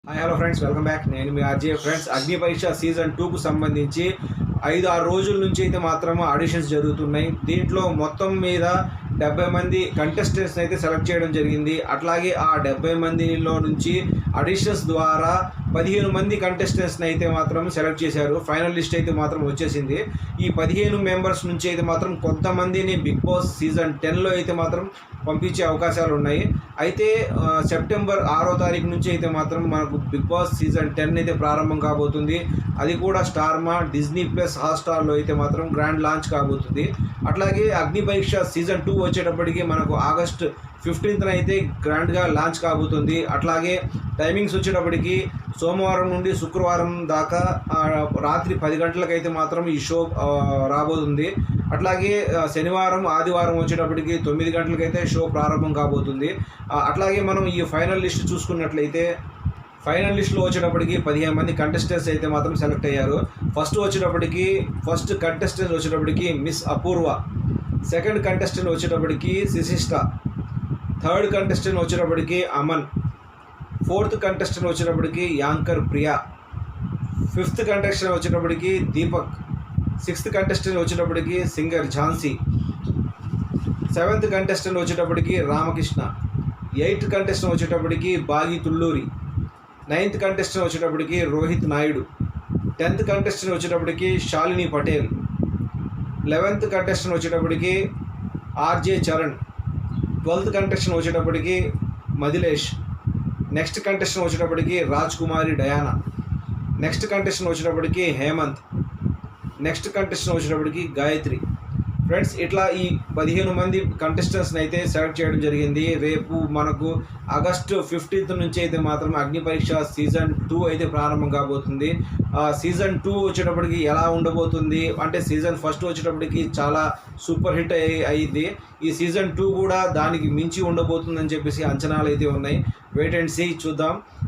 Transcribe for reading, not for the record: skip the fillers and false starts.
Hi hello friends, welcome back. నేను మీ RJ. Friends, అగ్ని పరీక్ష సీజన్ 2కు సంబంధించి 5-6 రోజుల నుంచి అయితే మాత్రం ఆడిషన్స్ జరుగుతున్నాయి. దీంట్లో మొత్తం మీద 70 మంది కంటెస్టెంట్స్ని అయితే సెలెక్ట్ చేయడం జరిగింది. అట్లాగే ఆ 70 మందిలో నుంచి ఆడిషన్స్ ద్వారా 15 మంది కంటెస్టెంట్స్ని అయితే మాత్రం సెలెక్ట్ చేశారు. ఫైనల్ లిస్ట్ అయితే మాత్రం వచ్చేసింది. ఈ 15 మెంబర్స్ నుంచి అయితే మాత్రం కొంతమందిని బిగ్ బాస్ సీజన్ 10లో అయితే మాత్రం పంపించే అవకాశాలు ఉన్నాయి. అయితే సెప్టెంబర్ 6వ తారీఖు నుంచి అయితే మాత్రం మనకు బిగ్ బాస్ సీజన్ 10 అయితే ప్రారంభం కాబోతుంది. అది కూడా స్టార్మా, డిజ్నీ ప్లస్, హాట్‌స్టార్లో అయితే మాత్రం గ్రాండ్ లాంచ్ కాబోతుంది. అట్లాగే అగ్ని పరీక్ష సీజన్ 2 వచ్చేటప్పటికి మనకు ఆగస్ట్ 15న అయితే గ్రాండ్గా లాంచ్ కాబోతుంది. అట్లాగే టైమింగ్స్ వచ్చేటప్పటికి సోమవారం నుండి శుక్రవారం దాకా రాత్రి 10 గంటలకైతే మాత్రం ఈ షో రాబోతుంది. అట్లాగే శనివారం, ఆదివారం వచ్చేటప్పటికి 9 గంటలకైతే షో ప్రారంభం కాబోతుంది. అట్లాగే మనం ఈ ఫైనల్ లిస్ట్ చూసుకున్నట్లయితే ఫైనల్ లిస్ట్లో వచ్చేటప్పటికి 15 మంది కంటెస్టెంట్స్ అయితే మాత్రం సెలెక్ట్ అయ్యారు. ఫస్ట్ కంటెస్టెంట్ వచ్చేటప్పటికి మిస్ అపూర్వ, సెకండ్ కంటెస్టెంట్ వచ్చేటప్పటికి శిశిష్ట, థర్డ్ కంటెస్టెంట్ వచ్చేటప్పటికి అమన్, ఫోర్త్ కంటెస్టెంట్ వచ్చేటప్పటికి యాంకర్ ప్రియా, ఫిఫ్త్ కంటెస్టెంట్ వచ్చేటప్పటికి దీపక్, సిక్స్త్ కంటెస్టెంట్ వచ్చేటప్పటికి సింగర్ ఝాన్సీ, సెవెంత్ కంటెస్టెంట్ వచ్చేటప్పటికి రామకృష్ణ, ఎయిత్ కంటెస్టెంట్ వచ్చేటప్పటికి బాగి తుళ్ళూరి, నైన్త్ కంటెస్టెంట్ వచ్చేటప్పటికి రోహిత్ నాయుడు, 10th కంటెస్టెంట్ వచ్చేటప్పటికి శాలిని పటేల్, 11th కంటెస్టెంట్ వచ్చేటప్పటికి ఆర్జే చరణ్, 12th కంటెస్టెంట్ వచ్చేటప్పటికి మదిలేష్, నెక్స్ట్ కంటెస్టెంట్ వచ్చేటప్పటికి రాజ్ కుమారి డయానా, నెక్స్ట్ కంటెస్టెంట్ వచ్చేటప్పటికి హేమంత్, నెక్స్ట్ కంటెస్టెంట్ వచ్చేటప్పటికి గాయత్రి. ఫ్రెండ్స్, ఇట్లా ఈ 15 మంది కంటెస్టెంట్స్ని అయితే సెలెక్ట్ చేయడం జరిగింది. రేపు మనకు ఆగస్టు 15th నుంచి అయితే మాత్రం అగ్ని పరీక్ష సీజన్ 2 అయితే ప్రారంభం కాబోతుంది. సీజన్ 2 వచ్చేటప్పటికి ఎలా ఉండబోతుంది అంటే సీజన్ 1 వచ్చేటప్పటికి చాలా సూపర్ హిట్ అయ్యింది. ఈ సీజన్ 2 కూడా దానికి మించి ఉండబోతుందని చెప్పేసి అంచనాలు అయితే ఉన్నాయి. వెయిట్ అండ్ సీ, చూద్దాం.